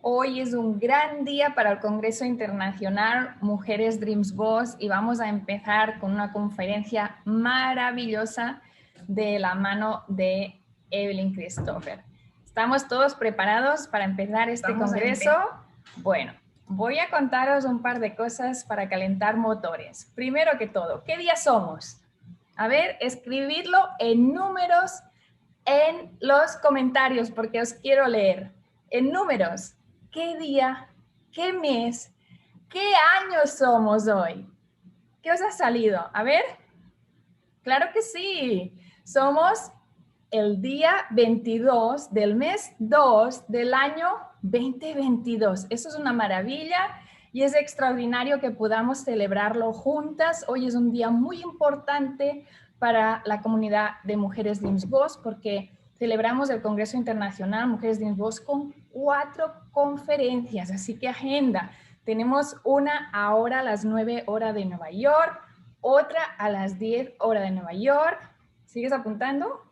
Hoy es un gran día para el Congreso Internacional Mujeres Dreams Boss y vamos a empezar con una conferencia maravillosa de la mano de Evelyn Christopher. ¿Estamos todos preparados para empezar este congreso? Bueno, voy a contaros un par de cosas para calentar motores. Primero que todo, ¿qué día somos? A ver, escribidlo en números en los comentarios porque os quiero leer. En números, ¿qué día, qué mes, qué año somos hoy? ¿Qué os ha salido? A ver. Claro que sí. Somos el día 22 del mes 2 del año 2022. Eso es una maravilla y es extraordinario que podamos celebrarlo juntas. Hoy es un día muy importante para la comunidad de Mujeres Dreams Boss porque celebramos el Congreso Internacional Mujeres Dreams Boss con 4 conferencias, así que agenda. Tenemos una ahora a las 9 horas de Nueva York, otra a las 10 horas de Nueva York. ¿Sigues apuntando?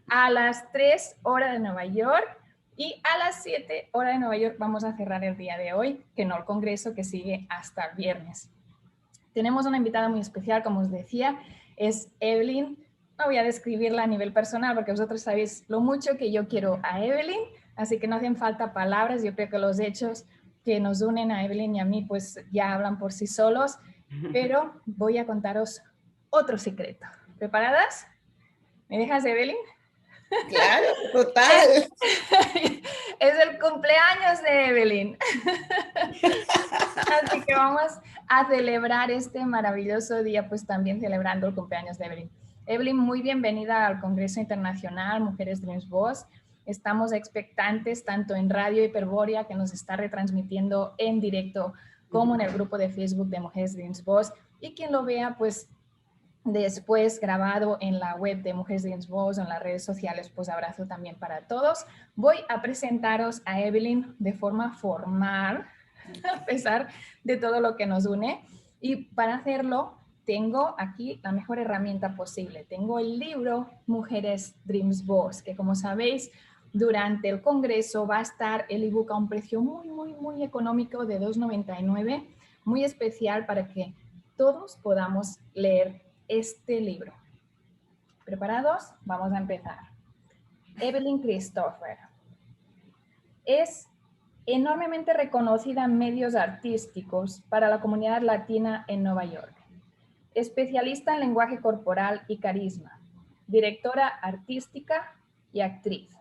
A las 3 horas de Nueva York y a las 7 horas de Nueva York vamos a cerrar el día de hoy, que no el congreso que sigue hasta el viernes. Tenemos una invitada muy especial, como os decía, es Evelyn. No voy a describirla a nivel personal porque vosotros sabéis lo mucho que yo quiero a Evelyn, así que no hacen falta palabras. Yo creo que los hechos que nos unen a Evelyn y a mí pues ya hablan por sí solos, pero voy a contaros otro secreto. ¿Preparadas? ¿Me dejas, Evelyn? Claro, total. Es el cumpleaños de Evelyn. Así que vamos a celebrar este maravilloso día, pues también celebrando el cumpleaños de Evelyn. Evelyn, muy bienvenida al Congreso Internacional Mujeres Dreams Boss. Estamos expectantes tanto en Radio Hiperbórea, que nos está retransmitiendo en directo, como en el grupo de Facebook de Mujeres Dreams Boss. Y quien lo vea, pues después grabado en la web de Mujeres Dreams Boss, en las redes sociales, pues abrazo también para todos. Voy a presentaros a Evelyn de forma formal, a pesar de todo lo que nos une. Y para hacerlo, tengo aquí la mejor herramienta posible. Tengo el libro Mujeres Dreams Boss, que como sabéis, durante el congreso va a estar el ebook a un precio muy económico de $2.99, muy especial para que todos podamos leer este libro. ¿Preparados? Vamos a empezar. Evelyn Christopher es enormemente reconocida en medios artísticos para la comunidad latina en Nueva York. Especialista en lenguaje corporal y carisma, directora artística y actriz.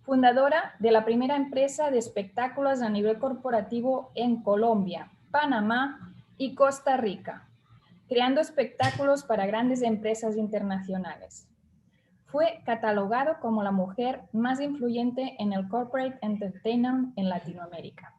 Fundadora de la primera empresa de espectáculos a nivel corporativo en Colombia, Panamá y Costa Rica, creando espectáculos para grandes empresas internacionales. Fue catalogado como la mujer más influyente en el corporate entertainment en Latinoamérica.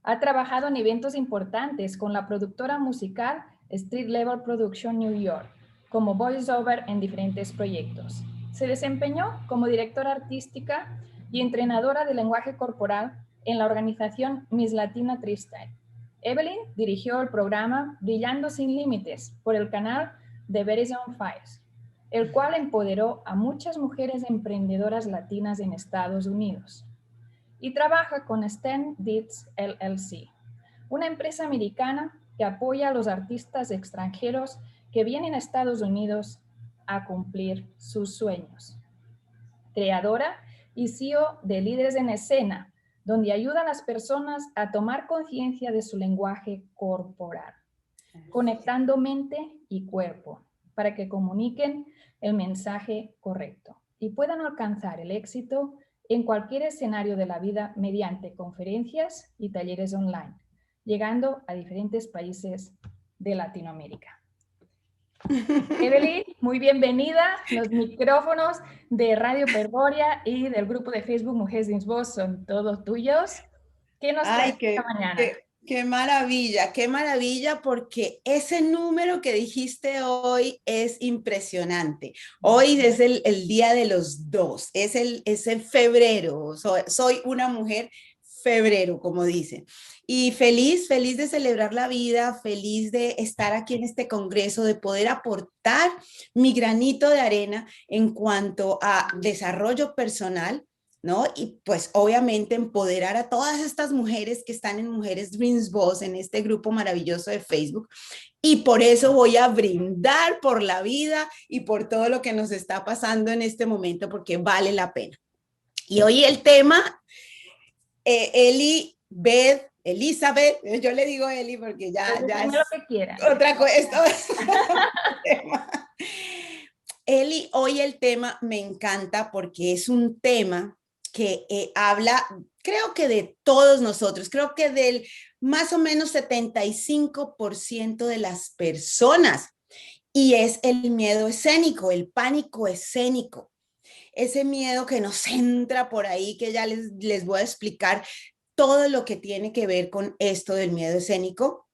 Ha trabajado en eventos importantes con la productora musical Street Level Production New York, como voiceover en diferentes proyectos. Se desempeñó como directora artística y entrenadora de lenguaje corporal en la organización Miss Latina Freestyle. Evelyn dirigió el programa Brillando sin Límites por el canal de Verizon Fires, el cual empoderó a muchas mujeres emprendedoras latinas en Estados Unidos. Y trabaja con Stan Deeds LLC, una empresa americana que apoya a los artistas extranjeros que vienen a Estados Unidos a cumplir sus sueños. Creadora y CEO de Líderes en Escena, donde ayuda a las personas a tomar conciencia de su lenguaje corporal, conectando mente y cuerpo para que comuniquen el mensaje correcto y puedan alcanzar el éxito en cualquier escenario de la vida mediante conferencias y talleres online, llegando a diferentes países de Latinoamérica. Evelyn, muy bienvenida. Los micrófonos de Radio Hiperbórea y del grupo de Facebook Mujeres Dreams Boss son todos tuyos. ¿Qué nos traes esta mañana? Qué maravilla, porque ese número que dijiste hoy es impresionante. Hoy es el día de los dos, es en febrero. Soy una mujer febrero, como dicen. Y feliz de celebrar la vida, feliz de estar aquí en este congreso, de poder aportar mi granito de arena en cuanto a desarrollo personal, ¿no? Y pues obviamente empoderar a todas estas mujeres que están en Mujeres Dreams Boss, en este grupo maravilloso de Facebook. Y por eso voy a brindar por la vida y por todo lo que nos está pasando en este momento, porque vale la pena. Y hoy el tema, Elizabeth, yo le digo Eli porque ya es lo que quieran. otra cosa. Esto es Eli, hoy el tema me encanta porque es un tema que habla, creo que de todos nosotros, creo que del más o menos 75% de las personas, y es el miedo escénico, el pánico escénico. Ese miedo que nos entra por ahí, que ya les voy a explicar todo lo que tiene que ver con esto del miedo escénico.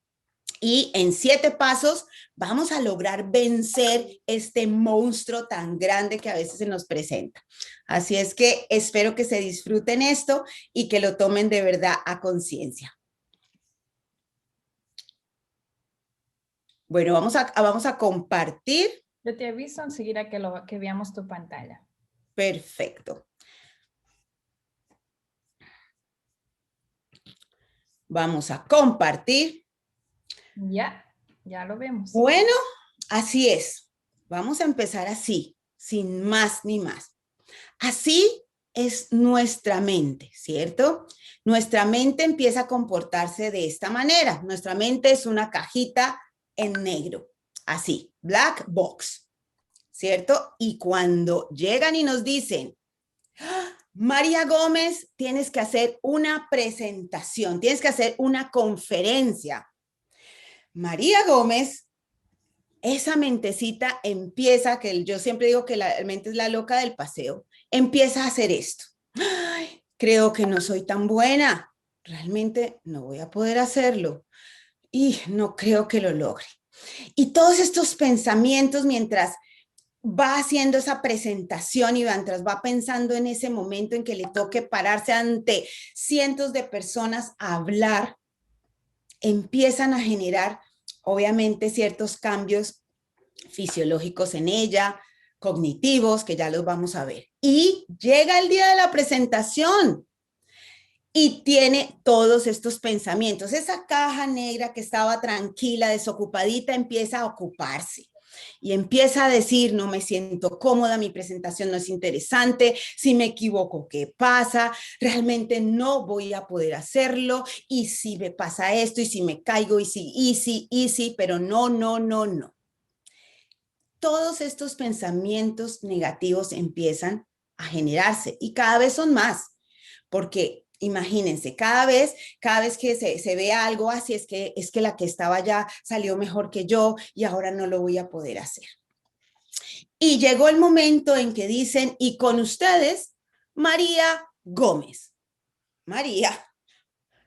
Y en 7 pasos vamos a lograr vencer este monstruo tan grande que a veces se nos presenta. Así es que espero que se disfruten esto y que lo tomen de verdad a conciencia. Bueno, vamos a compartir. Yo te aviso enseguida que veamos tu pantalla. Perfecto. Vamos a compartir. Ya lo vemos. Bueno, así es. Vamos a empezar así, sin más ni más. Así es nuestra mente, ¿cierto? Nuestra mente empieza a comportarse de esta manera. Nuestra mente es una cajita en negro, así, black box, ¿cierto? Y cuando llegan y nos dicen, María Gómez, tienes que hacer una presentación, tienes que hacer una conferencia. María Gómez, esa mentecita empieza, que yo siempre digo que la mente es la loca del paseo, empieza a hacer esto. Ay, creo que no soy tan buena, realmente no voy a poder hacerlo y no creo que lo logre. Y todos estos pensamientos mientras va haciendo esa presentación y mientras va pensando en ese momento en que le toque pararse ante cientos de personas a hablar, empiezan a generar obviamente ciertos cambios fisiológicos en ella, cognitivos, que ya los vamos a ver. Y llega el día de la presentación y tiene todos estos pensamientos. Esa caja negra que estaba tranquila, desocupadita, empieza a ocuparse. Y empieza a decir, no me siento cómoda, mi presentación no es interesante, si me equivoco, ¿qué pasa? Realmente no voy a poder hacerlo, y si me pasa esto, y si me caigo, y si, pero no. Todos estos pensamientos negativos empiezan a generarse y cada vez son más, porque imagínense, cada vez que se ve algo así, es que la que estaba allá salió mejor que yo y ahora no lo voy a poder hacer. Y llegó el momento en que dicen, y con ustedes, María Gómez. María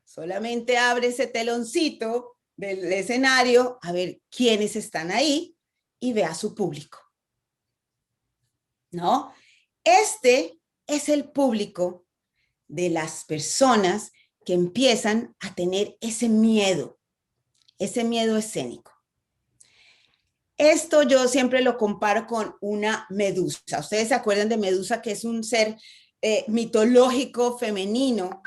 solamente abre ese teloncito del escenario a ver quiénes están ahí y ve a su público, ¿no? Este es el público de las personas que empiezan a tener ese miedo escénico. Esto yo siempre lo comparo con una medusa. Ustedes se acuerdan de Medusa, que es un ser mitológico femenino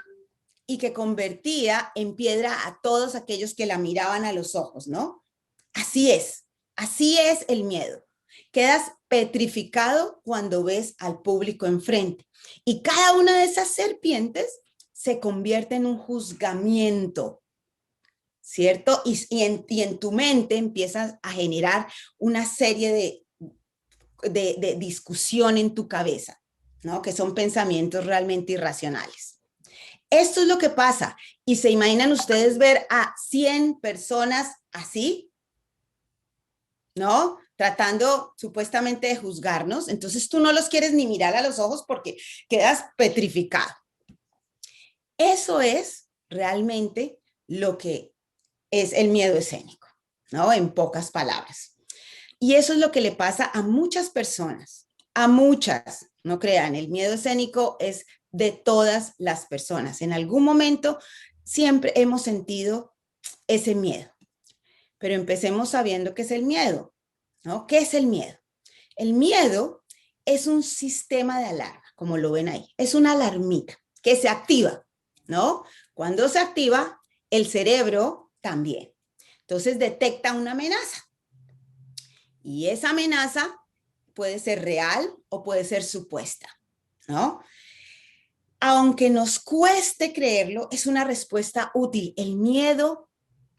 y que convertía en piedra a todos aquellos que la miraban a los ojos, ¿no? Así es el miedo. Quedas petrificado cuando ves al público enfrente. Y cada una de esas serpientes se convierte en un juzgamiento, ¿cierto? Y en tu mente empiezas a generar una serie de discusión en tu cabeza, ¿no? Que son pensamientos realmente irracionales. Esto es lo que pasa. ¿Y se imaginan ustedes ver a 100 personas así? ¿No? Tratando supuestamente de juzgarnos. Entonces tú no los quieres ni mirar a los ojos porque quedas petrificado. Eso es realmente lo que es el miedo escénico, ¿no? En pocas palabras. Y eso es lo que le pasa a muchas personas, a muchas, no crean, el miedo escénico es de todas las personas. En algún momento siempre hemos sentido ese miedo, pero empecemos sabiendo qué es el miedo, ¿no? ¿Qué es el miedo? El miedo es un sistema de alarma. como lo ven ahí. Es una alarmita que se activa, ¿no? Cuando se activa, el cerebro también. Entonces detecta una amenaza. Y esa amenaza puede ser real o puede ser supuesta, ¿no? Aunque nos cueste creerlo, es una respuesta útil. El miedo,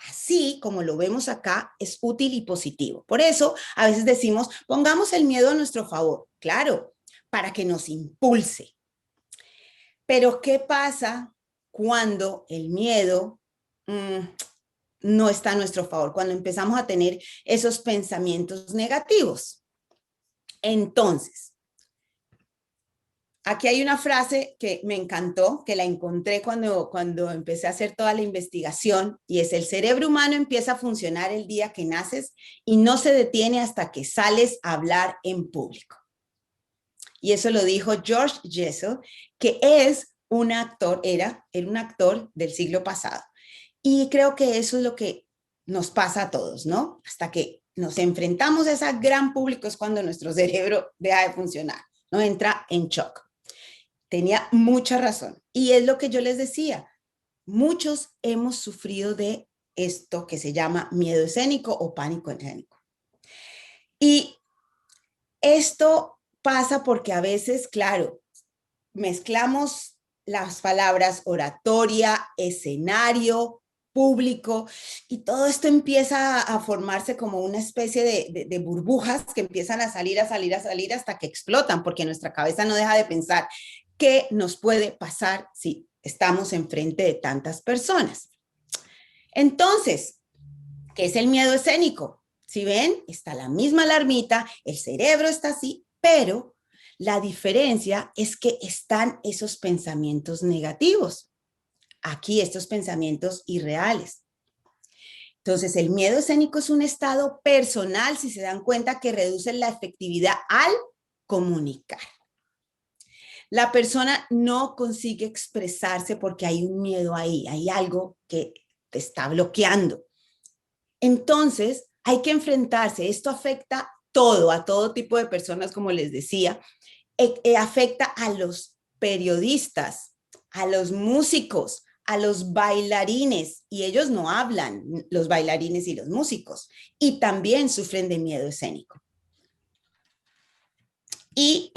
así como lo vemos acá, es útil y positivo. Por eso, a veces decimos, pongamos el miedo a nuestro favor. Claro, para que nos impulse. Pero, ¿qué pasa cuando el miedo no está a nuestro favor? Cuando empezamos a tener esos pensamientos negativos. Entonces, aquí hay una frase que me encantó, que la encontré cuando empecé a hacer toda la investigación, y es: el cerebro humano empieza a funcionar el día que naces y no se detiene hasta que sales a hablar en público. Y eso lo dijo George Jessel, que es un actor, era un actor del siglo pasado. Y creo que eso es lo que nos pasa a todos, ¿no? Hasta que nos enfrentamos a ese gran público es cuando nuestro cerebro deja de funcionar, ¿no? Entra en shock. Tenía mucha razón. Y es lo que yo les decía. Muchos hemos sufrido de esto que se llama miedo escénico o pánico escénico. Y esto pasa porque a veces, claro, mezclamos las palabras oratoria, escenario, público, y todo esto empieza a formarse como una especie de burbujas que empiezan a salir hasta que explotan, porque nuestra cabeza no deja de pensar qué nos puede pasar si estamos enfrente de tantas personas. Entonces, ¿qué es el miedo escénico? Si ven, está la misma alarmita, el cerebro está así, pero la diferencia es que están esos pensamientos negativos. Aquí estos pensamientos irreales. Entonces, el miedo escénico es un estado personal, si se dan cuenta, que reduce la efectividad al comunicar. La persona no consigue expresarse porque hay un miedo ahí, hay algo que te está bloqueando. Entonces, hay que enfrentarse. Esto afecta todo, a todo tipo de personas, como les decía. Afecta a los periodistas, a los músicos, a los bailarines, y ellos no hablan, los bailarines y los músicos, y también sufren de miedo escénico. Y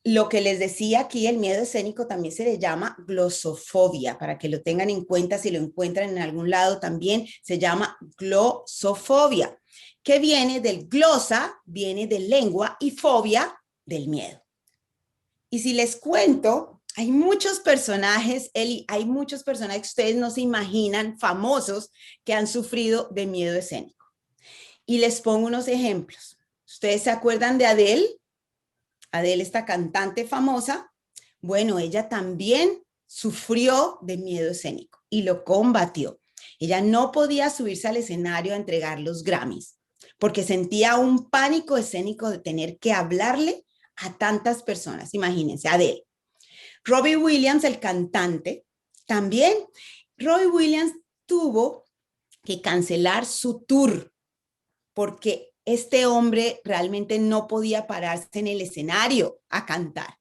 lo que les decía aquí, el miedo escénico también se le llama glosofobia, para que lo tengan en cuenta, si lo encuentran en algún lado también se llama glosofobia, que viene del glosa, viene de lengua, y fobia del miedo. Y si les cuento, hay muchos personajes, Eli, hay muchos personajes que ustedes no se imaginan, famosos, que han sufrido de miedo escénico. Y les pongo unos ejemplos. ¿Ustedes se acuerdan de Adele? Adele, esta cantante famosa. Bueno, ella también sufrió de miedo escénico y lo combatió. Ella no podía subirse al escenario a entregar los Grammys porque sentía un pánico escénico de tener que hablarle a tantas personas. Imagínense, Adele. Robbie Williams, el cantante, también. Robbie Williams tuvo que cancelar su tour porque este hombre realmente no podía pararse en el escenario a cantar,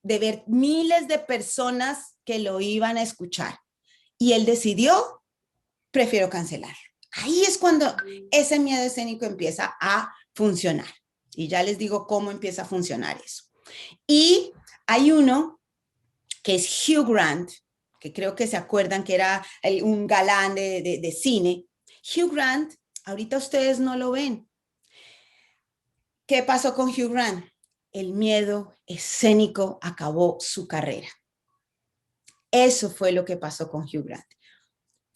de ver miles de personas que lo iban a escuchar. Y él decidió, prefiero cancelar. Ahí es cuando ese miedo escénico empieza a funcionar. Y ya les digo cómo empieza a funcionar eso. Y hay uno que es Hugh Grant, que creo que se acuerdan que era un galán de cine. Hugh Grant, ahorita ustedes no lo ven. ¿Qué pasó con Hugh Grant? El miedo escénico acabó su carrera. Eso fue lo que pasó con Hugh Grant.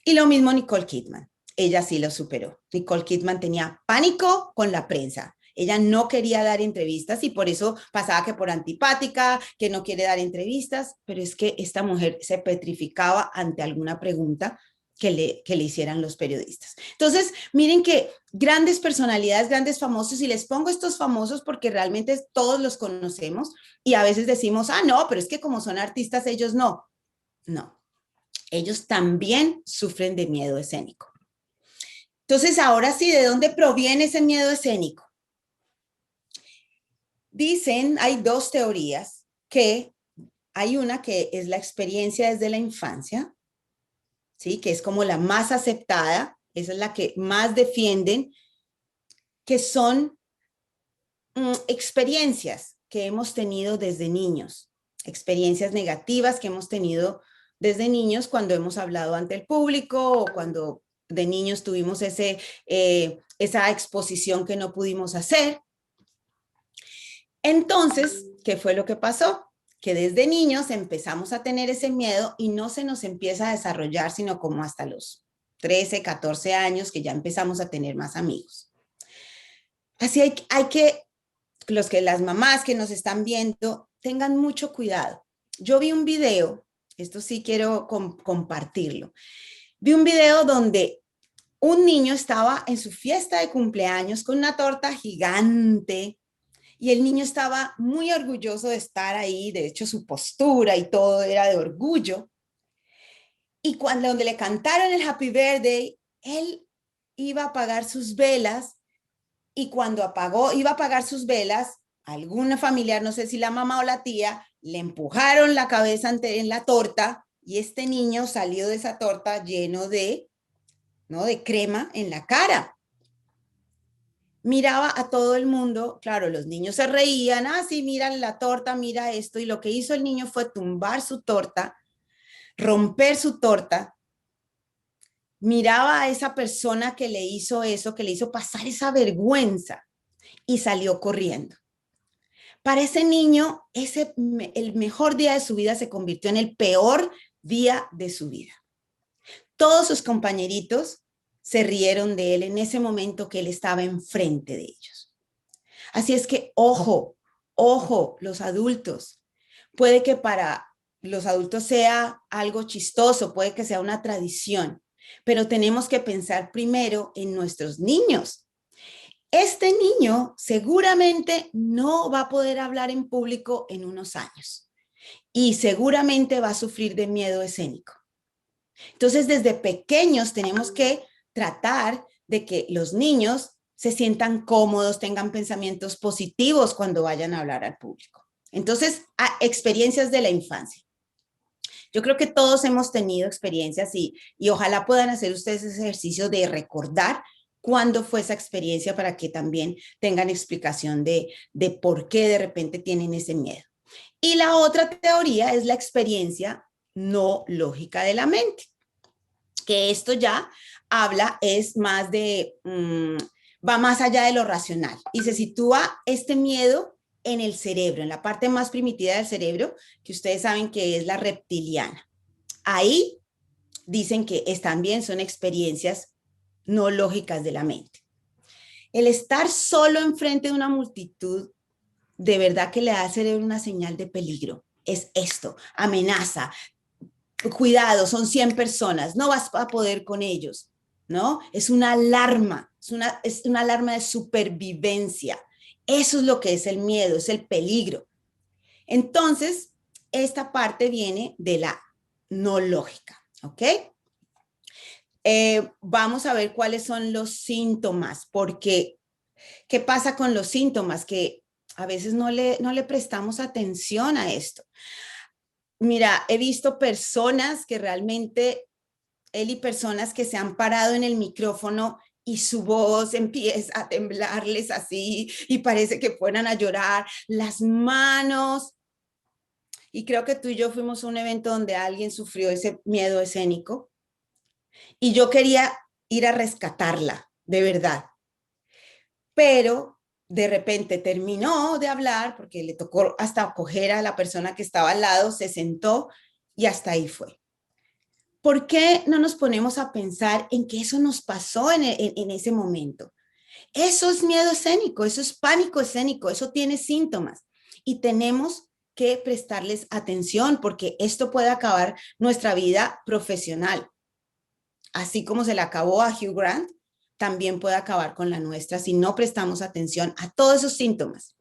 Y lo mismo Nicole Kidman. Ella sí lo superó. Nicole Kidman tenía pánico con la prensa. Ella no quería dar entrevistas y por eso pasaba que por antipática, que no quiere dar entrevistas, pero es que esta mujer se petrificaba ante alguna pregunta que le hicieran los periodistas. Entonces, miren que grandes personalidades, grandes famosos, y les pongo estos famosos porque realmente todos los conocemos y a veces decimos, no, pero es que como son artistas ellos no. No, ellos también sufren de miedo escénico. Entonces, ahora sí, ¿de dónde proviene ese miedo escénico? Dicen, hay dos teorías, que hay una que es la experiencia desde la infancia, ¿sí? Que es como la más aceptada, esa es la que más defienden, que son experiencias que hemos tenido desde niños, experiencias negativas que hemos tenido desde niños cuando hemos hablado ante el público o cuando de niños tuvimos esa exposición que no pudimos hacer. Entonces, ¿qué fue lo que pasó? Que desde niños empezamos a tener ese miedo y no se nos empieza a desarrollar sino como hasta los 13, 14 años que ya empezamos a tener más amigos. Así hay que las mamás que nos están viendo, tengan mucho cuidado. Yo vi un video, esto sí quiero compartirlo. Vi un video donde un niño estaba en su fiesta de cumpleaños con una torta gigante y el niño estaba muy orgulloso de estar ahí. De hecho, su postura y todo era de orgullo. Y donde le cantaron el Happy Birthday, él iba a apagar sus velas. Y cuando iba a apagar sus velas, alguna familiar, no sé si la mamá o la tía, le empujaron la cabeza en la torta y este niño salió de esa torta lleno de crema en la cara. Miraba a todo el mundo, claro, los niños se reían, sí, mira la torta, mira esto, y lo que hizo el niño fue tumbar su torta, romper su torta, miraba a esa persona que le hizo eso, que le hizo pasar esa vergüenza y salió corriendo. Para ese niño, el mejor día de su vida se convirtió en el peor día de su vida. Todos sus compañeritos se rieron de él en ese momento que él estaba enfrente de ellos. Así es que, ojo, los adultos. Puede que para los adultos sea algo chistoso, puede que sea una tradición, pero tenemos que pensar primero en nuestros niños. Este niño seguramente no va a poder hablar en público en unos años y seguramente va a sufrir de miedo escénico. Entonces, desde pequeños tenemos que tratar de que los niños se sientan cómodos, tengan pensamientos positivos cuando vayan a hablar al público. Entonces, experiencias de la infancia. Yo creo que todos hemos tenido experiencias y ojalá puedan hacer ustedes ese ejercicio de recordar cuándo fue esa experiencia para que también tengan explicación de por qué de repente tienen ese miedo. Y la otra teoría es la experiencia no lógica de la mente, que esto ya habla, es más de, va más allá de lo racional y se sitúa este miedo en el cerebro, en la parte más primitiva del cerebro, que ustedes saben que es la reptiliana. Ahí dicen que también son experiencias no lógicas de la mente. El estar solo enfrente de una multitud, de verdad que le da al cerebro una señal de peligro. Es esto, amenaza, cuidado, son 100 personas, no vas a poder con ellos, ¿no? Es una alarma, es una alarma de supervivencia. Eso es lo que es el miedo, es el peligro. Entonces, esta parte viene de la no lógica, ¿ok? Vamos a ver cuáles son los síntomas, porque ¿qué pasa con los síntomas? Que a veces no le prestamos atención a esto. Mira, he visto personas que realmente, personas que se han parado en el micrófono y su voz empieza a temblarles así y parece que fueran a llorar, las manos. Y creo que tú y yo fuimos a un evento donde alguien sufrió ese miedo escénico y yo quería ir a rescatarla, de verdad. Pero de repente terminó de hablar porque le tocó hasta coger a la persona que estaba al lado, se sentó y hasta ahí fue. ¿Por qué no nos ponemos a pensar en que eso nos pasó en ese momento? Eso es miedo escénico, eso es pánico escénico, eso tiene síntomas y tenemos que prestarles atención porque esto puede acabar nuestra vida profesional. Así como se le acabó a Hugh Grant, también puede acabar con la nuestra si no prestamos atención a todos esos síntomas.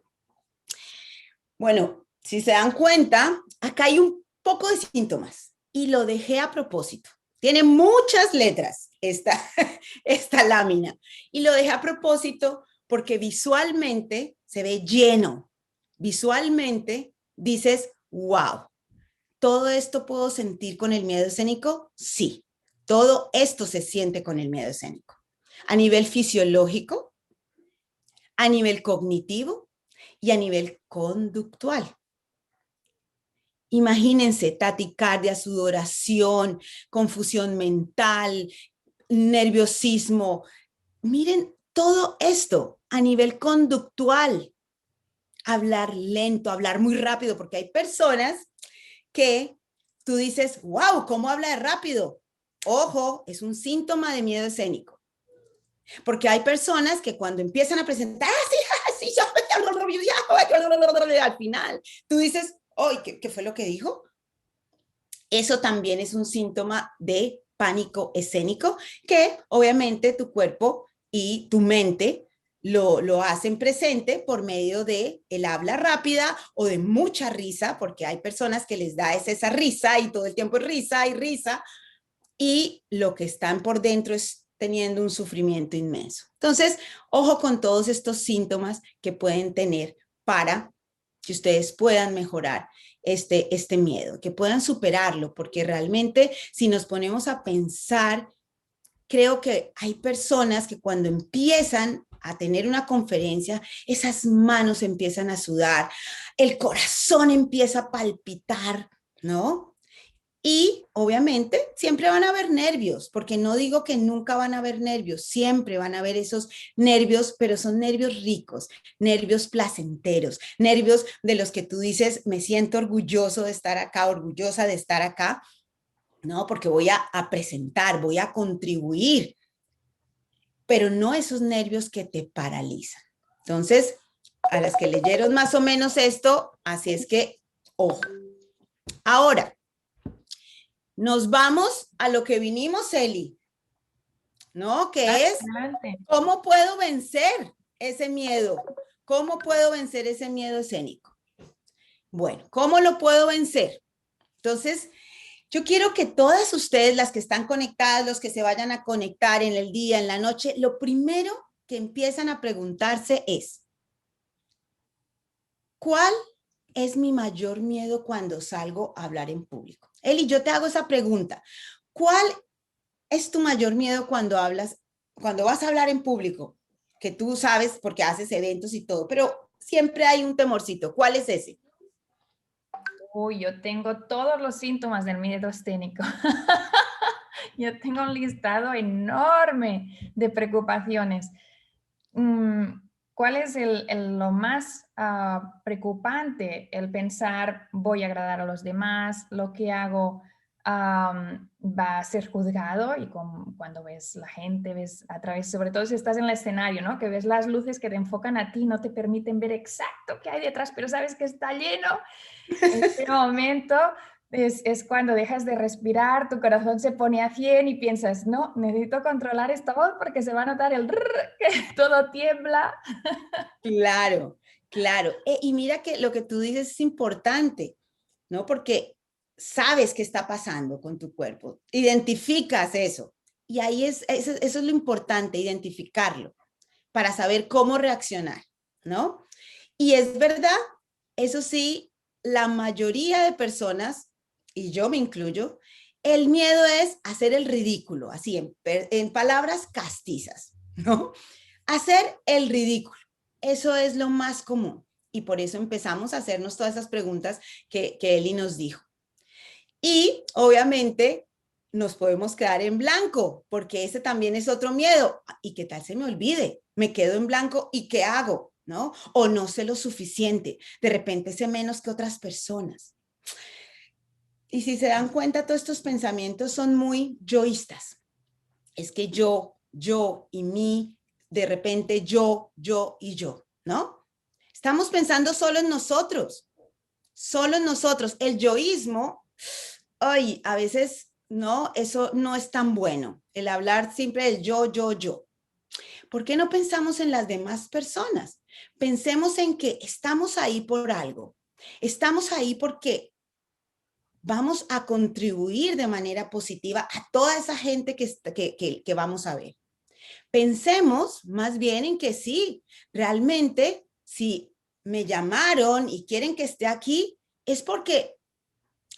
Bueno, si se dan cuenta, acá hay un poco de síntomas y lo dejé a propósito. Tiene muchas letras esta lámina y lo dejé a propósito porque visualmente se ve lleno. Visualmente dices, wow. ¿todo esto puedo sentir con el miedo escénico? Sí, todo esto se siente con el miedo escénico. A nivel fisiológico, a nivel cognitivo y a nivel conductual. Imagínense taquicardia, sudoración, confusión mental, nerviosismo. Miren todo esto a nivel conductual. Hablar lento, hablar muy rápido, porque hay personas que tú dices, wow, ¿cómo habla de rápido? Ojo, es un síntoma de miedo escénico. Porque hay personas que cuando empiezan a presentar, sí, al final, tú dices, oh, ¿qué fue lo que dijo? Eso también es un síntoma de pánico escénico que obviamente tu cuerpo y tu mente lo hacen presente por medio de el habla rápida o de mucha risa, porque hay personas que les da esa risa y todo el tiempo es risa y risa, y lo que están por dentro es teniendo un sufrimiento inmenso. Entonces, ojo con todos estos síntomas que pueden tener para que ustedes puedan mejorar este miedo, que puedan superarlo, porque realmente si nos ponemos a pensar, creo que hay personas que cuando empiezan a tener una conferencia, esas manos empiezan a sudar, el corazón empieza a palpitar, ¿no? Y obviamente siempre van a haber nervios, porque no digo que nunca van a haber nervios, siempre van a haber esos nervios, pero son nervios ricos, nervios placenteros, nervios de los que tú dices, me siento orgulloso de estar acá, orgullosa de estar acá, ¿no? Porque voy a presentar, voy a contribuir, pero no esos nervios que te paralizan. Entonces, a las que leyeron más o menos esto, así es que, ojo. Ahora, nos vamos a lo que vinimos, Eli, ¿no? Que es, ¿cómo puedo vencer ese miedo? ¿Cómo puedo vencer ese miedo escénico? Bueno, ¿cómo lo puedo vencer? Entonces, yo quiero que todas ustedes, las que están conectadas, los que se vayan a conectar en el día, en la noche, lo primero que empiezan a preguntarse es, ¿cuál es mi mayor miedo cuando salgo a hablar en público? Eli, yo te hago esa pregunta. ¿Cuál es tu mayor miedo cuando vas a hablar en público? Que tú sabes porque haces eventos y todo, pero siempre hay un temorcito. ¿Cuál es ese? Uy, yo tengo todos los síntomas del miedo escénico. Yo tengo un listado enorme de preocupaciones. ¿Cuál es lo más preocupante? El pensar, voy a agradar a los demás, lo que hago va a ser juzgado, y cuando ves la gente, ves a través, sobre todo si estás en el escenario, ¿no? Que ves las luces que te enfocan a ti, no te permiten ver exacto qué hay detrás, pero sabes que está lleno. En este momento es cuando dejas de respirar, tu corazón se pone a 100 y piensas, no, necesito controlar esta voz porque se va a notar que todo tiembla. Claro, claro. Y mira que lo que tú dices es importante, ¿no? Porque sabes qué está pasando con tu cuerpo, identificas eso. Y ahí eso es lo importante, identificarlo, para saber cómo reaccionar, ¿no? Y es verdad, eso sí, la mayoría de personas, y yo me incluyo, el miedo es hacer el ridículo, así en palabras castizas, ¿no? Hacer el ridículo. Eso es lo más común. Y por eso empezamos a hacernos todas esas preguntas que Eli nos dijo. Y obviamente nos podemos quedar en blanco, porque ese también es otro miedo. ¿Y qué tal se me olvide? Me quedo en blanco y ¿qué hago? ¿No? O no sé lo suficiente. De repente sé menos que otras personas. Y si se dan cuenta, todos estos pensamientos son muy yoístas. Es que yo y mí, de repente yo y yo, ¿no? Estamos pensando solo en nosotros. El yoísmo, ay, a veces, no, eso no es tan bueno. El hablar siempre del yo. ¿Por qué no pensamos en las demás personas? Pensemos en que estamos ahí por algo. Estamos ahí porque vamos a contribuir de manera positiva a toda esa gente que vamos a ver. Pensemos más bien en que sí, realmente, si me llamaron y quieren que esté aquí, es porque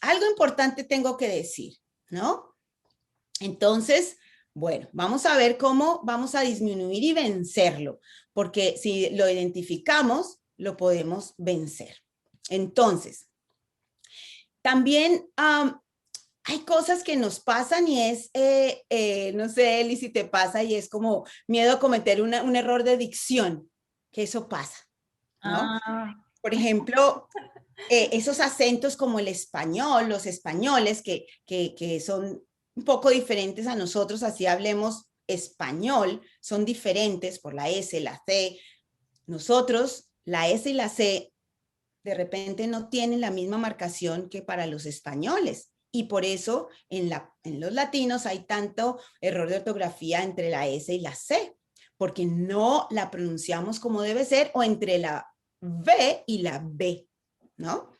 algo importante tengo que decir, ¿no? Entonces, bueno, vamos a ver cómo vamos a disminuir y vencerlo, porque si lo identificamos, lo podemos vencer. Entonces, también hay cosas que nos pasan y es, no sé, Eli, si te pasa y es como miedo a cometer un error de dicción, que eso pasa, ¿no? Ah, Por ejemplo, esos acentos como el español, los españoles que son un poco diferentes a nosotros, así hablemos español, son diferentes por la S, la C. Nosotros, la S y la C, de repente no tienen la misma marcación que para los españoles. Y por eso en los latinos hay tanto error de ortografía entre la S y la C, porque no la pronunciamos como debe ser, o entre la V y la B, ¿no?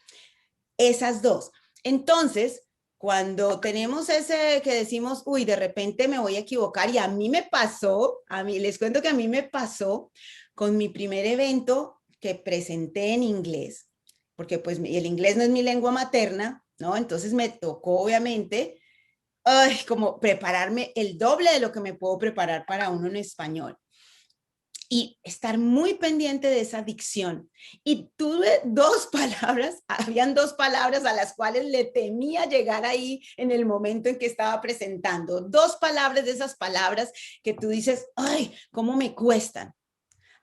Esas dos. Entonces, cuando tenemos ese que decimos, uy, de repente me voy a equivocar, y a mí me pasó, les cuento que a mí me pasó con mi primer evento que presenté en inglés, porque pues el inglés no es mi lengua materna, ¿no? Entonces me tocó obviamente, ay, como prepararme el doble de lo que me puedo preparar para uno en español. Y estar muy pendiente de esa dicción. Y tuve habían dos palabras a las cuales le temía llegar ahí en el momento en que estaba presentando. Dos palabras de esas palabras que tú dices, ay, ¿cómo me cuestan?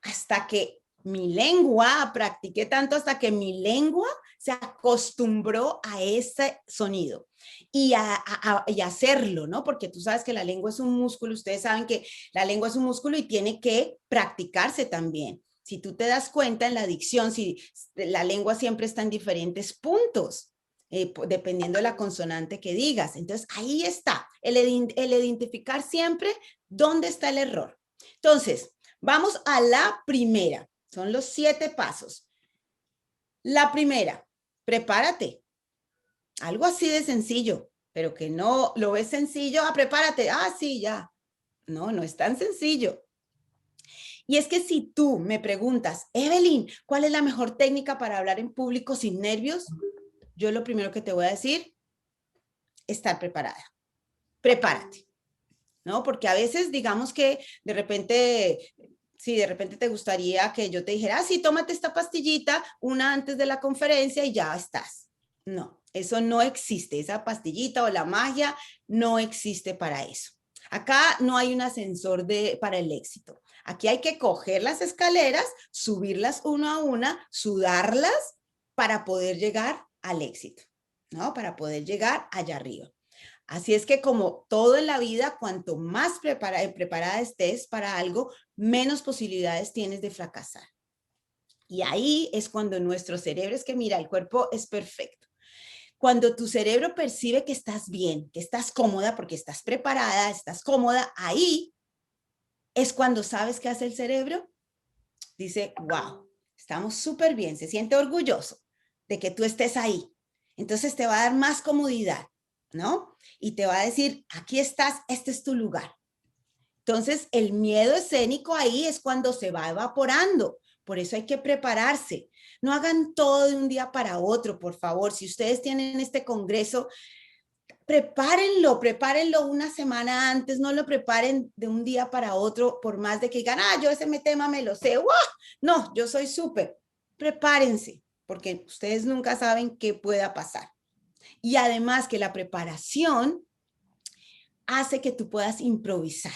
Hasta que mi lengua, practiqué tanto hasta que mi lengua se acostumbró a ese sonido y y hacerlo, ¿no? Porque tú sabes que la lengua es un músculo, ustedes saben que la lengua es un músculo y tiene que practicarse también. Si tú te das cuenta en la dicción, si la lengua siempre está en diferentes puntos, dependiendo de la consonante que digas. Entonces, ahí está, el identificar siempre dónde está el error. Entonces, vamos a la primera. Son los 7 pasos. La primera, prepárate. Algo así de sencillo, pero que no lo ves sencillo. Ah, prepárate. Ah, sí, ya. No, no es tan sencillo. Y es que si tú me preguntas, Evelyn, ¿cuál es la mejor técnica para hablar en público sin nervios? Yo lo primero que te voy a decir, estar preparada. Prepárate, ¿no? Porque a veces digamos que de repente, si de repente te gustaría que yo te dijera, ah, sí, tómate esta pastillita, una antes de la conferencia y ya estás. No, eso no existe, esa pastillita o la magia no existe para eso. Acá no hay un ascensor para el éxito. Aquí hay que coger las escaleras, subirlas una a una, sudarlas para poder llegar al éxito, ¿no? Para poder llegar allá arriba. Así es que como todo en la vida, cuanto más preparada estés para algo, menos posibilidades tienes de fracasar. Y ahí es cuando nuestro cerebro, es que mira, el cuerpo es perfecto. Cuando tu cerebro percibe que estás bien, que estás cómoda porque estás preparada, estás cómoda, ahí es cuando sabes qué hace el cerebro. Dice, wow, estamos súper bien, se siente orgulloso de que tú estés ahí. Entonces te va a dar más comodidad, ¿no? Y te va a decir, aquí estás, este es tu lugar. Entonces, el miedo escénico ahí es cuando se va evaporando. Por eso hay que prepararse. No hagan todo de un día para otro, por favor. Si ustedes tienen este congreso, prepárenlo una semana antes, no lo preparen de un día para otro, por más de que digan, ah, yo ese tema me lo sé. ¡Wow! No, yo soy súper. Prepárense, porque ustedes nunca saben qué pueda pasar. Y además que la preparación hace que tú puedas improvisar.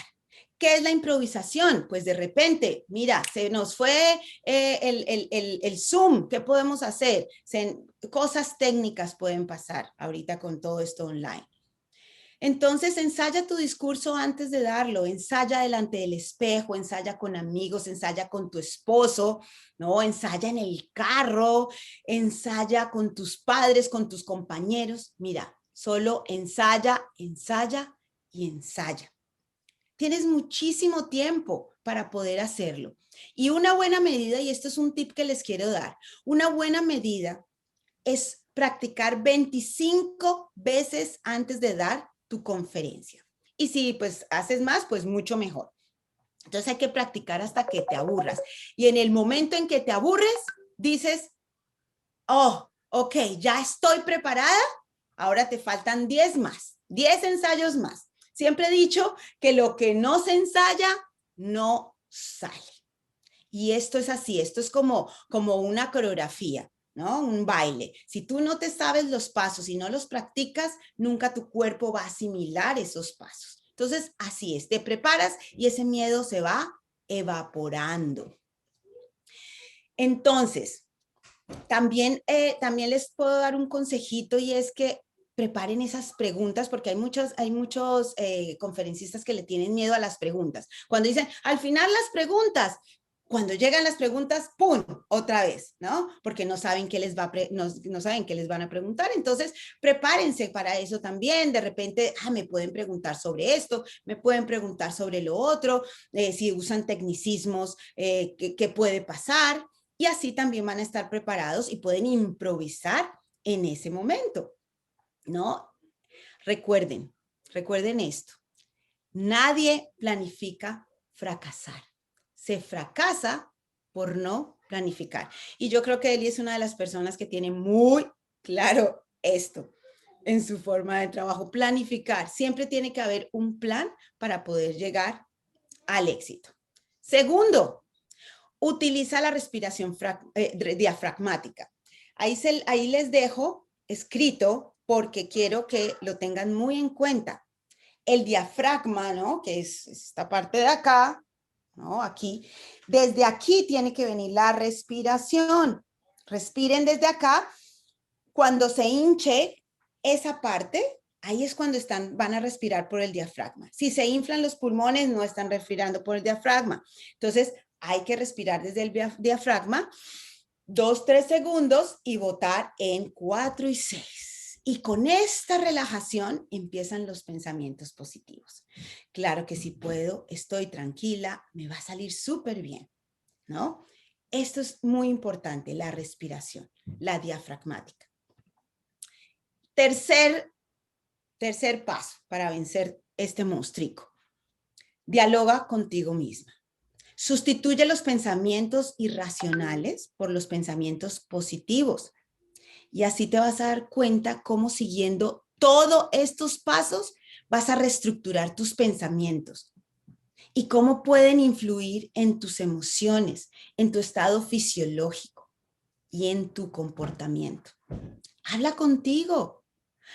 ¿Qué es la improvisación? Pues de repente, mira, se nos fue el Zoom, ¿qué podemos hacer? Cosas técnicas pueden pasar ahorita con todo esto online. Entonces, ensaya tu discurso antes de darlo, ensaya delante del espejo, ensaya con amigos, ensaya con tu esposo, ¿no? Ensaya en el carro, ensaya con tus padres, con tus compañeros. Mira, solo ensaya, ensaya y ensaya. Tienes muchísimo tiempo para poder hacerlo. Y una buena medida, y esto es un tip que les quiero dar, una buena medida es practicar 25 veces antes de dar tu conferencia. Y si pues haces más, pues mucho mejor. Entonces hay que practicar hasta que te aburras. Y en el momento en que te aburres, dices, oh, ok, ya estoy preparada, ahora te faltan 10 más, 10 ensayos más. Siempre he dicho que lo que no se ensaya, no sale. Y esto es así, esto es como una coreografía, ¿no? Un baile. Si tú no te sabes los pasos y no los practicas, nunca tu cuerpo va a asimilar esos pasos. Entonces, así es, te preparas y ese miedo se va evaporando. Entonces, también les puedo dar un consejito y es que preparen esas preguntas porque hay muchos conferencistas que le tienen miedo a las preguntas. Cuando dicen, al final las preguntas, cuando llegan las preguntas, ¡pum!, otra vez, ¿no? Porque no saben qué les no saben qué les van a preguntar. Entonces, prepárense para eso también. De repente, me pueden preguntar sobre esto, me pueden preguntar sobre lo otro, si usan tecnicismos, ¿qué puede pasar? Y así también van a estar preparados y pueden improvisar en ese momento, ¿no? Recuerden esto. Nadie planifica fracasar. Se fracasa por no planificar. Y yo creo que Eli es una de las personas que tiene muy claro esto en su forma de trabajo. Planificar. Siempre tiene que haber un plan para poder llegar al éxito. Segundo, utiliza la respiración diafragmática. Ahí les dejo escrito porque quiero que lo tengan muy en cuenta. El diafragma, ¿no? Que es esta parte de acá, ¿no? Aquí. Desde aquí tiene que venir la respiración. Respiren desde acá. Cuando se hinche esa parte, ahí es cuando van a respirar por el diafragma. Si se inflan los pulmones, no están respirando por el diafragma. Entonces, hay que respirar desde el diafragma 2-3 segundos y botar en 4 y 6. Y con esta relajación empiezan los pensamientos positivos. Claro que si puedo, estoy tranquila, me va a salir súper bien, ¿no? Esto es muy importante, la respiración, la diafragmática. Tercer paso para vencer este monstruo. Dialoga contigo misma. Sustituye los pensamientos irracionales por los pensamientos positivos. Y así te vas a dar cuenta cómo siguiendo todos estos pasos vas a reestructurar tus pensamientos y cómo pueden influir en tus emociones, en tu estado fisiológico y en tu comportamiento. Habla contigo.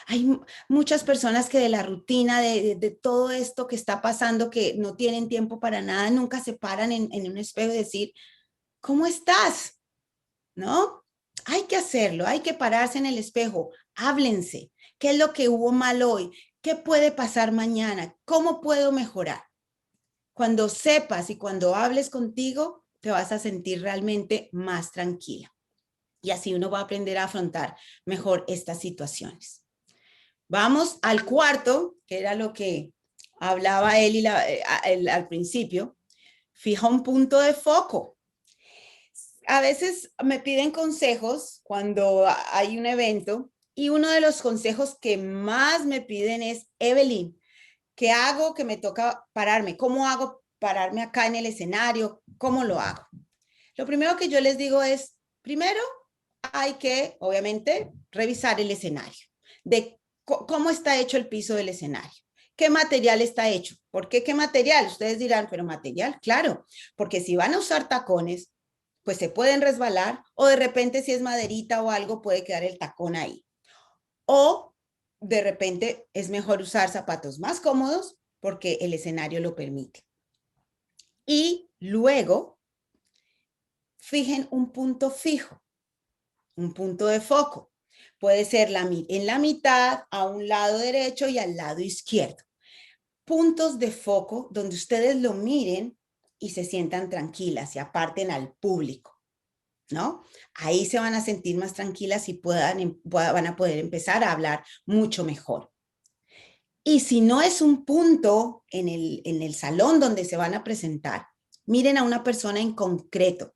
Hay muchas personas que de la rutina, de todo esto que está pasando, que no tienen tiempo para nada, nunca se paran en un espejo y decir, ¿cómo estás? ¿No? Hay que hacerlo, hay que pararse en el espejo, háblense. ¿Qué es lo que hubo mal hoy? ¿Qué puede pasar mañana? ¿Cómo puedo mejorar? Cuando sepas y cuando hables contigo, te vas a sentir realmente más tranquila. Y así uno va a aprender a afrontar mejor estas situaciones. Vamos al cuarto, que era lo que hablaba él al principio. Fija un punto de foco. A veces me piden consejos cuando hay un evento y uno de los consejos que más me piden es, Evelyn, ¿qué hago que me toca pararme? ¿Cómo hago pararme acá en el escenario? ¿Cómo lo hago? Lo primero que yo les digo es, primero hay que, obviamente, revisar el escenario, de cómo está hecho el piso del escenario. ¿Qué material está hecho? ¿Por qué qué material? Ustedes dirán, pero material, claro, porque si van a usar tacones, pues se pueden resbalar o de repente si es maderita o algo puede quedar el tacón ahí. O de repente es mejor usar zapatos más cómodos porque el escenario lo permite. Y luego, fijen un punto fijo, un punto de foco. Puede ser en la mitad, a un lado derecho y al lado izquierdo. Puntos de foco donde ustedes lo miren y se sientan tranquilas y aparten al público, ¿no? Ahí se van a sentir más tranquilas y van a poder empezar a hablar mucho mejor. Y si no es un punto en el salón donde se van a presentar, miren a una persona en concreto.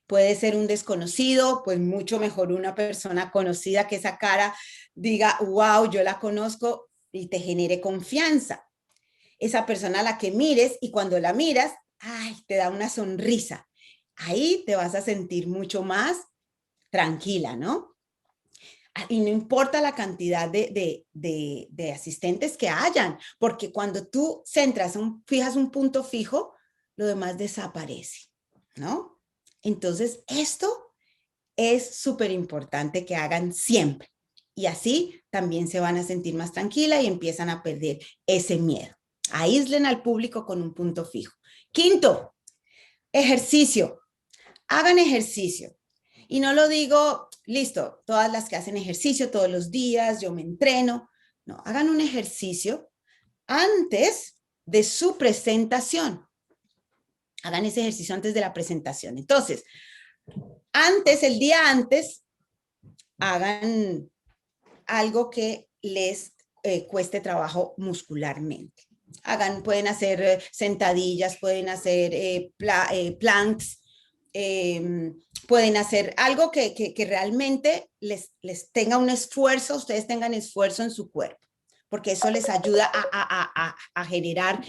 Puede ser un desconocido, pues mucho mejor una persona conocida que esa cara diga, wow, yo la conozco y te genere confianza. Esa persona a la que mires y cuando la miras, ay, te da una sonrisa. Ahí te vas a sentir mucho más tranquila, ¿no? Y no importa la cantidad de asistentes que hayan, porque cuando tú fijas un punto fijo, lo demás desaparece, ¿no? Entonces, esto es súper importante que hagan siempre. Y así también se van a sentir más tranquila y empiezan a perder ese miedo. Aíslen al público con un punto fijo. Quinto, ejercicio. Hagan ejercicio. Y no lo digo, listo, todas las que hacen ejercicio todos los días, yo me entreno. No, hagan un ejercicio antes de su presentación. Hagan ese ejercicio antes de la presentación. Entonces, el día antes, hagan algo que les cueste trabajo muscularmente. Pueden hacer sentadillas, pueden hacer planks, pueden hacer algo que realmente les tenga un esfuerzo, ustedes tengan esfuerzo en su cuerpo, porque eso les ayuda a generar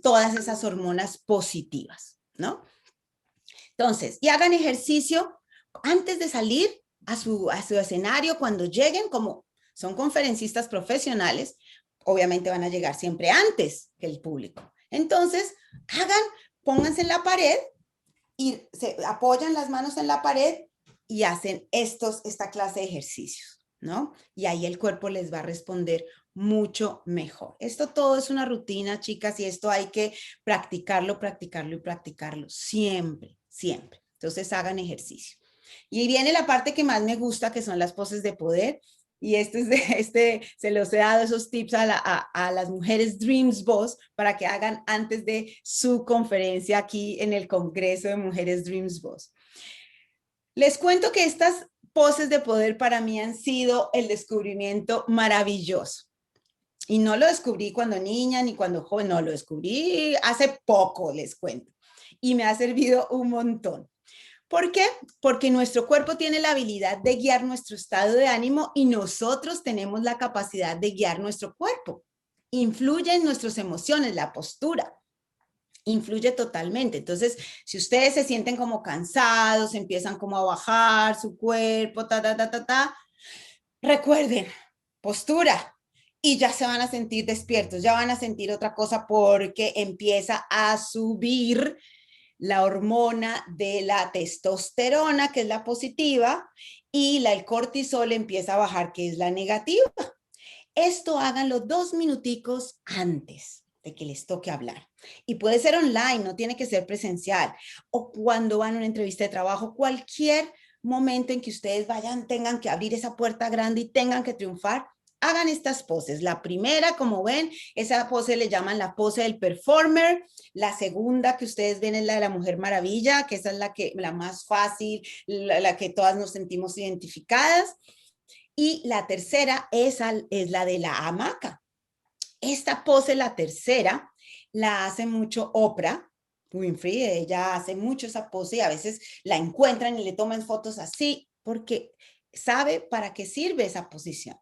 todas esas hormonas positivas, ¿no? Entonces, y hagan ejercicio antes de salir a su escenario, cuando lleguen, como son conferencistas profesionales, obviamente van a llegar siempre antes que el público. Entonces, pónganse en la pared y se apoyan las manos en la pared y hacen esta clase de ejercicios, ¿no? Y ahí el cuerpo les va a responder mucho mejor. Esto todo es una rutina, chicas, y esto hay que practicarlo, practicarlo y practicarlo siempre, siempre. Entonces hagan ejercicio. Y viene la parte que más me gusta, que son las poses de poder. Y se los he dado esos tips a las mujeres Dreams Boss para que hagan antes de su conferencia aquí en el Congreso de Mujeres Dreams Boss. Les cuento que estas poses de poder para mí han sido el descubrimiento maravilloso. Y no lo descubrí cuando niña ni cuando joven, no, lo descubrí hace poco, les cuento. Y me ha servido un montón. ¿Por qué? Porque nuestro cuerpo tiene la habilidad de guiar nuestro estado de ánimo y nosotros tenemos la capacidad de guiar nuestro cuerpo. Influye en nuestras emociones, la postura. Influye totalmente. Entonces, si ustedes se sienten como cansados, empiezan como a bajar su cuerpo, recuerden, postura. Y ya se van a sentir despiertos, ya van a sentir otra cosa porque empieza a subir la hormona de la testosterona, que es la positiva, y el cortisol empieza a bajar, que es la negativa. Esto háganlo 2 minuticos antes de que les toque hablar. Y puede ser online, no tiene que ser presencial. O cuando van a una entrevista de trabajo, cualquier momento en que ustedes tengan que abrir esa puerta grande y tengan que triunfar, hagan estas poses. La primera, como ven, esa pose le llaman la pose del performer. La segunda que ustedes ven es la de la Mujer Maravilla, que esa es la más fácil, la que todas nos sentimos identificadas. Y la tercera es la de la hamaca. Esta pose, la tercera, la hace mucho Oprah Winfrey. Ella hace mucho esa pose y a veces la encuentran y le toman fotos así porque sabe para qué sirve esa posición,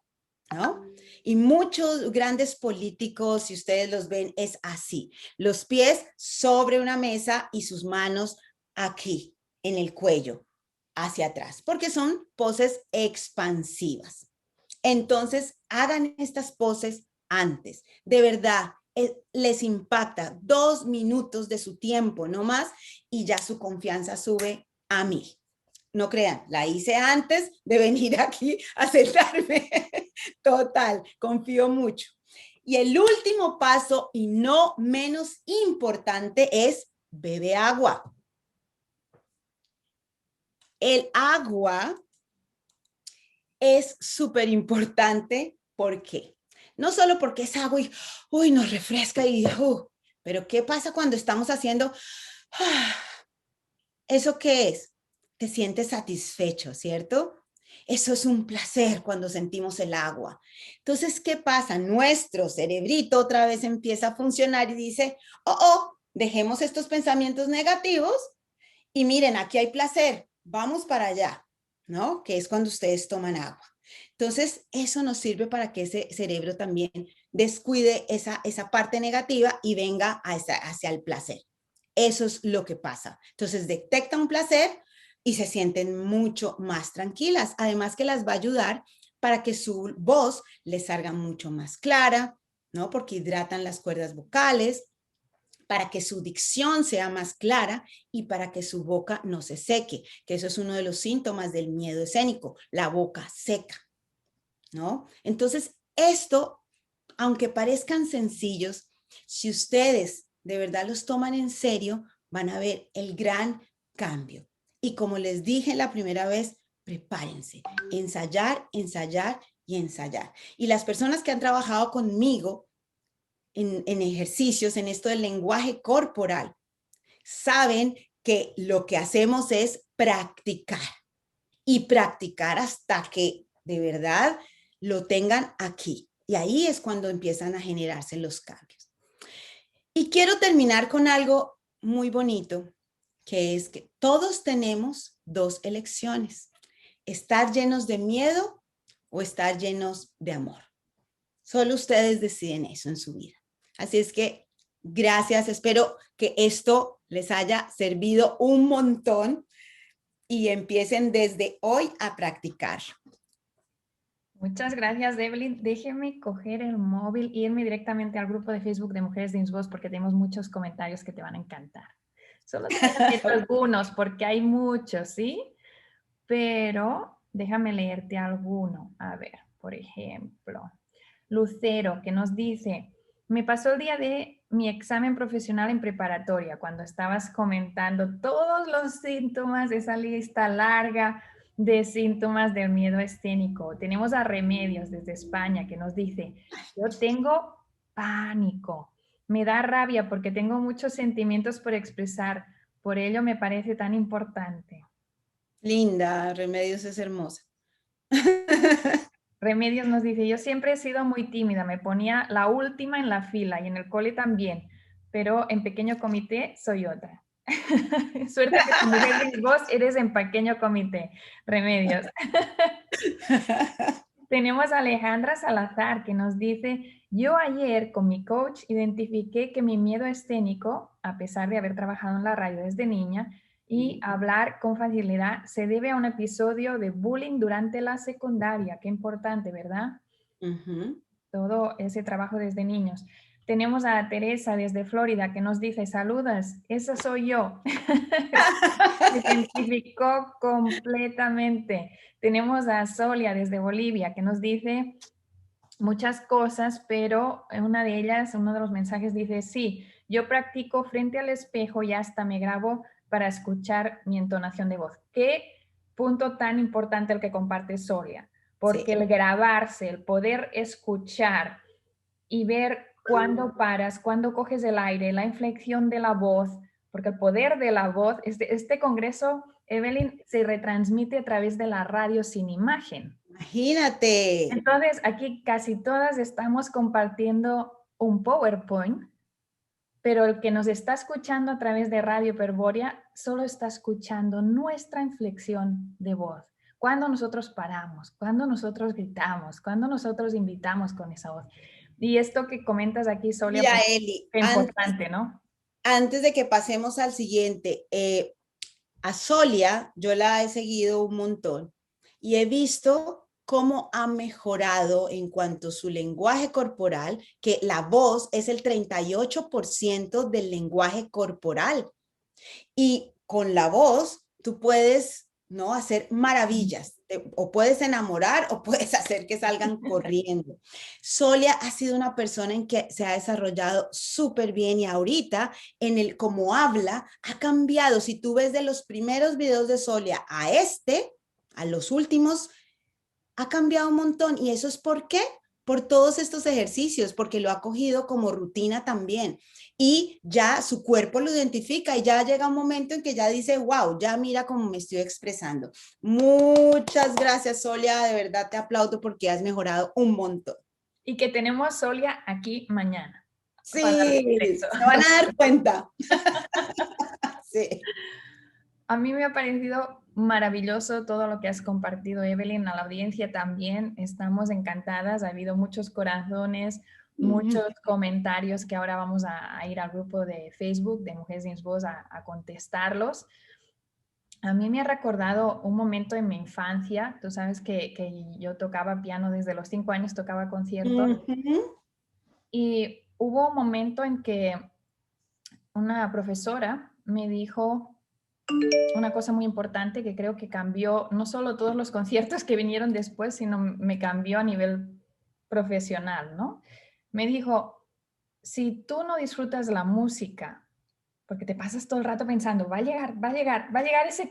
¿no? Y muchos grandes políticos, si ustedes los ven, es así. Los pies sobre una mesa y sus manos aquí, en el cuello, hacia atrás, porque son poses expansivas. Entonces, hagan estas poses antes. De verdad, les impacta 2 minutos de su tiempo, no más, y ya su confianza sube a 1000. No crean, la hice antes de venir aquí a sentarme. Total, confío mucho. Y el último paso, y no menos importante, es bebe agua. El agua es súper importante. ¿Por qué? No solo porque es agua y nos refresca pero ¿qué pasa cuando estamos haciendo eso? ¿Qué es? Te sientes satisfecho, ¿cierto? Eso es un placer cuando sentimos el agua. Entonces, ¿qué pasa? Nuestro cerebrito otra vez empieza a funcionar y dice, dejemos estos pensamientos negativos y miren, aquí hay placer, vamos para allá, ¿no? Que es cuando ustedes toman agua. Entonces, eso nos sirve para que ese cerebro también descuide esa parte negativa y venga hacia el placer. Eso es lo que pasa. Entonces, detecta un placer y se sienten mucho más tranquilas. Además que las va a ayudar para que su voz les salga mucho más clara, ¿no? Porque hidratan las cuerdas vocales, para que su dicción sea más clara y para que su boca no se seque, que eso es uno de los síntomas del miedo escénico, la boca seca, ¿no? Entonces, esto, aunque parezcan sencillos, si ustedes de verdad los toman en serio, van a ver el gran cambio. Y como les dije la primera vez, prepárense, ensayar, ensayar y ensayar. Y las personas que han trabajado conmigo en ejercicios, en esto del lenguaje corporal, saben que lo que hacemos es practicar y practicar hasta que de verdad lo tengan aquí. Y ahí es cuando empiezan a generarse los cambios. Y quiero terminar con algo muy bonito, que es que todos tenemos dos elecciones: estar llenos de miedo o estar llenos de amor. Solo ustedes deciden eso en su vida. Así es que gracias, espero que esto les haya servido un montón y empiecen desde hoy a practicar. Muchas gracias, Evelyn. Déjeme coger el móvil e irme directamente al grupo de Facebook de Mujeres de Voz porque tenemos muchos comentarios que te van a encantar. Solo te voy a leer algunos porque hay muchos, ¿sí? Pero déjame leerte alguno. A ver, por ejemplo, Lucero, que nos dice, me pasó el día de mi examen profesional en preparatoria, cuando estabas comentando todos los síntomas de esa lista larga de síntomas del miedo escénico. Tenemos a Remedios desde España que nos dice, yo tengo pánico, me da rabia porque tengo muchos sentimientos por expresar, por ello me parece tan importante. Linda, Remedios es hermosa. Remedios nos dice, yo siempre he sido muy tímida, me ponía la última en la fila y en el cole también, pero en pequeño comité soy otra. Suerte que tu mujer de voz eres en pequeño comité, Remedios. Tenemos a Alejandra Salazar que nos dice, yo ayer con mi coach identifiqué que mi miedo escénico, a pesar de haber trabajado en la radio desde niña y hablar con facilidad, se debe a un episodio de bullying durante la secundaria. Qué importante, ¿verdad? Todo ese trabajo desde niños. Tenemos a Teresa desde Florida que nos dice, saludas, esa soy yo. Se identificó completamente. Tenemos a Solia desde Bolivia que nos dice muchas cosas, pero una de ellas, uno de los mensajes dice, sí, yo practico frente al espejo y hasta me grabo para escuchar mi entonación de voz. Qué punto tan importante el que comparte Solia, porque Sí. el grabarse, el poder escuchar y ver cuándo paras, cuándo coges el aire, la inflexión de la voz, porque el poder de la voz, este congreso, Evelyn, se retransmite a través de la radio sin imagen. Imagínate. Entonces, aquí casi todas estamos compartiendo un PowerPoint, pero el que nos está escuchando a través de Radio Hiperbórea solo está escuchando nuestra inflexión de voz. Cuando nosotros paramos, cuando nosotros gritamos, cuando nosotros invitamos con esa voz. Y esto que comentas aquí, Solia, Mira, pues, Eli, es importante, ¿no? antes de que pasemos al siguiente, a Solia yo la he seguido un montón y he visto cómo ha mejorado en cuanto a su lenguaje corporal, que la voz es el 38% del lenguaje corporal. Y con la voz tú puedes, ¿no?, hacer maravillas. O puedes enamorar o puedes hacer que salgan corriendo. Solia ha sido una persona en que se ha desarrollado súper bien y ahorita en el cómo habla ha cambiado. Si tú ves de los primeros videos de Solia a los últimos, ha cambiado un montón. ¿Y eso es por qué? Por todos estos ejercicios, porque lo ha cogido como rutina también. Y ya su cuerpo lo identifica y ya llega un momento en que ya dice, wow, ya mira cómo me estoy expresando. Muchas gracias, Solia. De verdad te aplaudo porque has mejorado un montón. Y que tenemos Solia aquí mañana. Sí, se van a dar cuenta. Sí. A mí me ha parecido maravilloso todo lo que has compartido, Evelyn, a la audiencia también. Estamos encantadas, ha habido muchos corazones, muchos comentarios que ahora vamos a ir al grupo de Facebook de Mujeres Sin Voz a contestarlos. A mí me ha recordado un momento en mi infancia. Tú sabes que yo tocaba piano desde los 5 años, tocaba conciertos. Ujú, Y hubo un momento en que una profesora me dijo una cosa muy importante que creo que cambió no solo todos los conciertos que vinieron después, sino me cambió a nivel profesional, ¿no? Me dijo, si tú no disfrutas la música, porque te pasas todo el rato pensando, va a llegar, va a llegar, va a llegar esa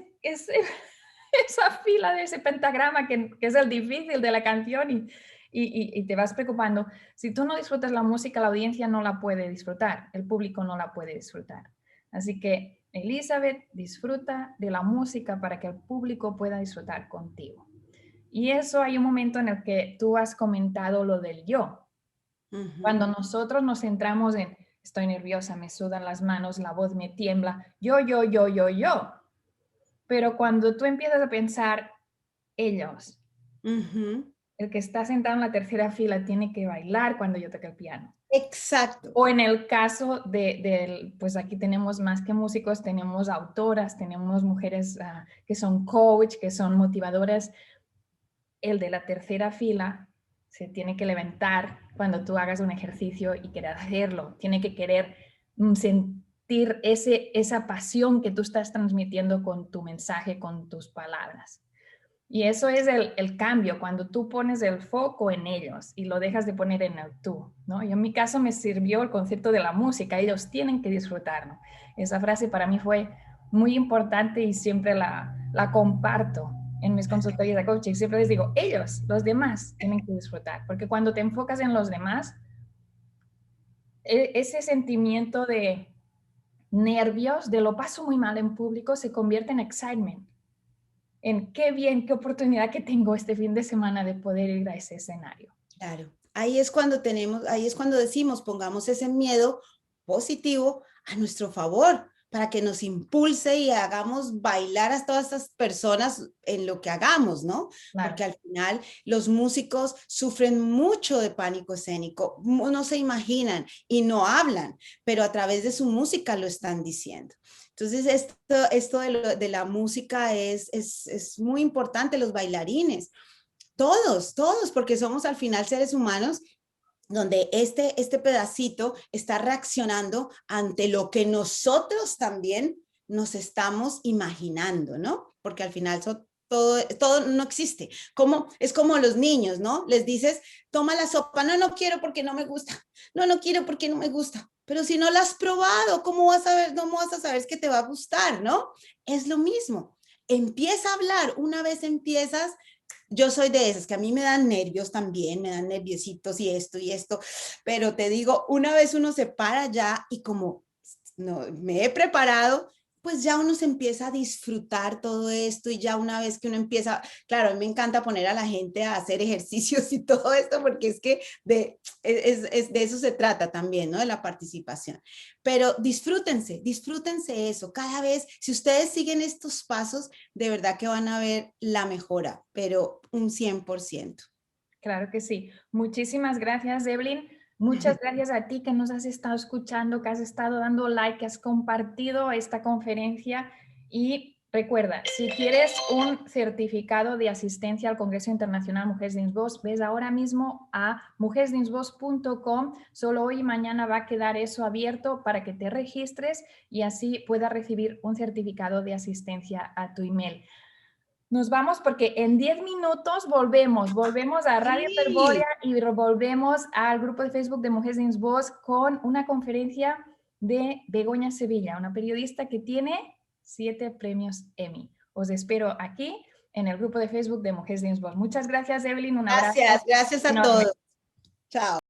fila de ese pentagrama que es el difícil de la canción y te vas preocupando. Si tú no disfrutas la música, la audiencia no la puede disfrutar, el público no la puede disfrutar. Así que, Elizabeth, disfruta de la música para que el público pueda disfrutar contigo. Y eso hay un momento en el que tú has comentado lo del yo. Cuando ujú. nosotros nos centramos en, estoy nerviosa, me sudan las manos, la voz me tiembla, yo. Pero cuando tú empiezas a pensar, ellos, Ujú. el que está sentado en la tercera fila tiene que bailar cuando yo toque el piano. Exacto. O en el caso pues aquí tenemos más que músicos, tenemos autoras, tenemos mujeres que son coach, que son motivadoras. El de la tercera fila se tiene que levantar cuando tú hagas un ejercicio y querer hacerlo. Tiene que querer sentir esa pasión que tú estás transmitiendo con tu mensaje, con tus palabras. Y eso es el cambio, cuando tú pones el foco en ellos y lo dejas de poner en el tú, ¿no? Y en mi caso me sirvió el concepto de la música, ellos tienen que disfrutarlo. Esa frase para mí fue muy importante y siempre la comparto en mis consultorías de coaching. Siempre les digo, ellos, los demás, tienen que disfrutar, porque cuando te enfocas en los demás, ese sentimiento de nervios, de lo paso muy mal en público, se convierte en excitement, en qué bien, qué oportunidad que tengo este fin de semana de poder ir a ese escenario. Claro, ahí es cuando decimos, pongamos ese miedo positivo a nuestro favor, para que nos impulse y hagamos bailar a todas estas personas en lo que hagamos, ¿no? Claro, Porque al final los músicos sufren mucho de pánico escénico, no se imaginan y no hablan, pero a través de su música lo están diciendo. Entonces, esto de la música es muy importante, los bailarines. Todos, porque somos al final seres humanos donde este pedacito está reaccionando ante lo que nosotros también nos estamos imaginando, ¿no? Porque al final todo no existe. Es como los niños, ¿no? Les dices, toma la sopa, no, no quiero porque no me gusta, no, no quiero porque no me gusta. Pero si no la has probado, cómo vas a saber que te va a gustar, ¿no? Es lo mismo. Empieza a hablar, una vez empiezas, yo soy de esas que a mí me dan nervios también, me dan nerviositos y esto, pero te digo, una vez uno se para ya y como no, me he preparado, pues ya uno se empieza a disfrutar todo esto y ya una vez que uno empieza, claro, a mí me encanta poner a la gente a hacer ejercicios y todo esto porque es que de eso se trata también, ¿no? De la participación. Pero disfrútense eso. Cada vez, si ustedes siguen estos pasos, de verdad que van a ver la mejora, pero un 100%. claro que sí. Muchísimas gracias, Evelyn. Muchas gracias a ti que nos has estado escuchando, que has estado dando like, que has compartido esta conferencia. Y recuerda, si quieres un certificado de asistencia al Congreso Internacional Mujeres de Voz, ves ahora mismo a mujeresdensvoz.com. Solo hoy y mañana va a quedar eso abierto para que te registres y así puedas recibir un certificado de asistencia a tu email. Nos vamos porque en 10 minutos volvemos a Radio Hiperbórea Sí, y volvemos al grupo de Facebook de Mujeres en Voz con una conferencia de Begoña Sevilla, una periodista que tiene 7 premios Emmy. Os espero aquí en el grupo de Facebook de Mujeres en Voz. Muchas gracias, Evelyn. Un abrazo gracias a enorme. todos. Chao.